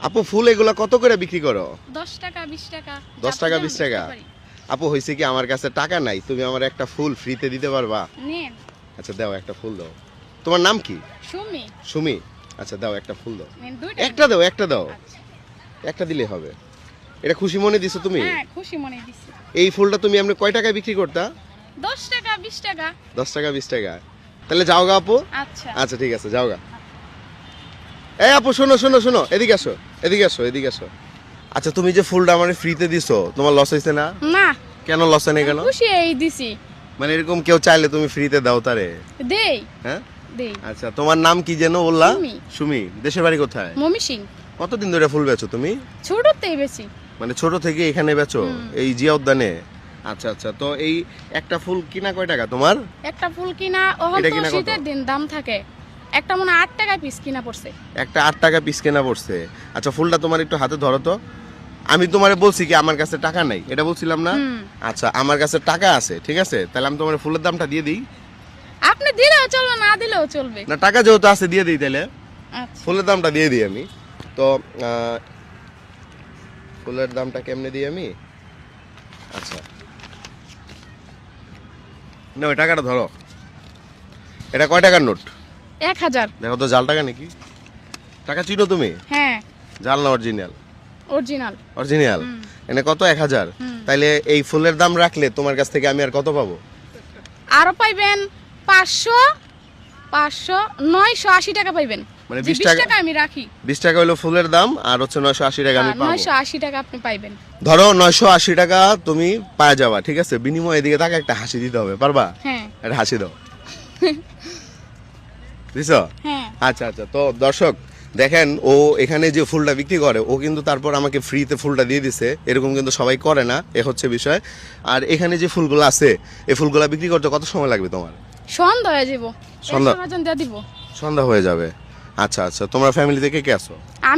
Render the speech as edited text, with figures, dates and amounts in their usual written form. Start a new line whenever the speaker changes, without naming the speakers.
আপু ফুল এগুলা কত করে বিক্রি করো?
10 টাকা 20 টাকা।
10 টাকা 20 টাকা। আপু হইছে কি আমার কাছে টাকা নাই, তুমি আমার একটা ফুল ফ্রিতে দিতে পারবা?
নেন।
আচ্ছা দাও, একটা ফুল দাও। তোমার নাম কি?
সুমি।
সুমি। আচ্ছা দাও, একটা ফুল দাও।
নেন দুইটা।
একটা দাও, একটা দাও।
আচ্ছা।
একটা দিলে হবে। এটা খুশি মনে দিছো তুমি?
হ্যাঁ, খুশি মনে দিছি।
এই ফুলটা তুমি এমনি কয় টাকায় বিক্রি করতা?
10 টাকা 20 টাকা।
10 টাকা 20 টাকা। তাহলে যাও গা আপু।
আচ্ছা।
আচ্ছা ঠিক আছে, যাও গা। এই আপু শোনো শোনো শোনো, এদিকে আসো, এদিকে আসো, এদিকে আসো। আচ্ছা তুমি যে ফুলটা আমারে ফ্রিতে দিছো, তোমার লস হইছে না?
না।
কেন লস হয় না কেন?
খুশি এই দিছি।
মানে এরকম কেউ চাইলে তুমি ফ্রিতে দাও তারে?
দেই।
হ্যাঁ
দেই।
আচ্ছা তোমার নাম কি যেন বললা?
সুমি।
সুমি। দেশের বাড়ি কোথায়?
মমি সিং।
কতদিন ধরে ফুল বেচো তুমি?
ছোটতেই বেশি।
মানে ছোট থেকে এখানে বেচো এই জিয়া উদ্যানে? আচ্ছা আচ্ছা, তো এই একটা ফুল কিনা কয় টাকা তোমার?
একটা ফুল কিনা ওহন
এটা
তো
কিনা কত?
শীতের দিন দাম থাকে। একটা মনে 8 টাকা পিস কিনা পড়ছে।
একটা 8 টাকা পিস কেনা পড়ছে। আচ্ছা ফুলটা তোমার একটু হাতে ধরো তো। আমি তোমারে বলছি কি আমার কাছে টাকা নাই, এটা বলছিলাম না? আচ্ছা আমার কাছে টাকা আছে, ঠিক আছে, তাহলে আমি তোমার ফুলের দামটা দিয়ে দিই।
আপনি দিলেও চলবে না দিলেও চলবে।
না টাকা যেহেতু আছে দিয়ে দিই তাহলে।
আচ্ছা।
ফুলের দামটা দিয়ে দিই আমি। তো ফুলের দামটা কেমনে দিই আমি? আচ্ছা না ওই টাকাটা ধরো। এটা কয় টাকার নোট?
1000।
দেখো তো জাল টাকা নাকি? টাকা চিনো তুমি?
হ্যাঁ,
জাল না অরিজিনাল?
অরিজিনাল।
অরিজিনাল। এনে কত? 1000। তাইলে এই ফুলের দাম রাখলে তোমার কাছ থেকে আমি আর কত পাবো?
আরো পাইবেন 500 500 980 টাকা পাইবেন।
মানে
যে
20
20 টাকা আমি রাখি।
20 টাকা হলো ফুলের দাম, আর হচ্ছে 980 টাকা আমি পাবো।
980 টাকা আপনি পাইবেন।
ধরো 980 টাকা তুমি পাওয়া যাবা, ঠিক আছে? বিনিময়ে এদিকে তাকে একটা হাসি দিতে হবে, পারবা?
হ্যাঁ।
একটা হাসি দাও। দিছো?
হ্যাঁ।
আচ্ছা আচ্ছা, তো দর্শক দেখেন ও এখানে যে ফুলটা বিক্রি করে ও কিন্তু তারপর আমাকে ফ্রিতে ফুলটা দিয়ে দিছে, এরকম কিন্তু সবাই করে না, এ হচ্ছে বিষয়। আর এখানে যে ফুলগুলো আছে এই ফুলগুলো বিক্রি করতে কত সময় লাগবে তোমার?
সন্ধ্যা হয়ে যাব।
সন্ধ্যা?
সন্ধ্যা দিয়ে দিব।
সন্ধ্যা হয়ে যাবে। আচ্ছা আচ্ছা, তোমার ফ্যামিলি থেকে কে আছো?
আমি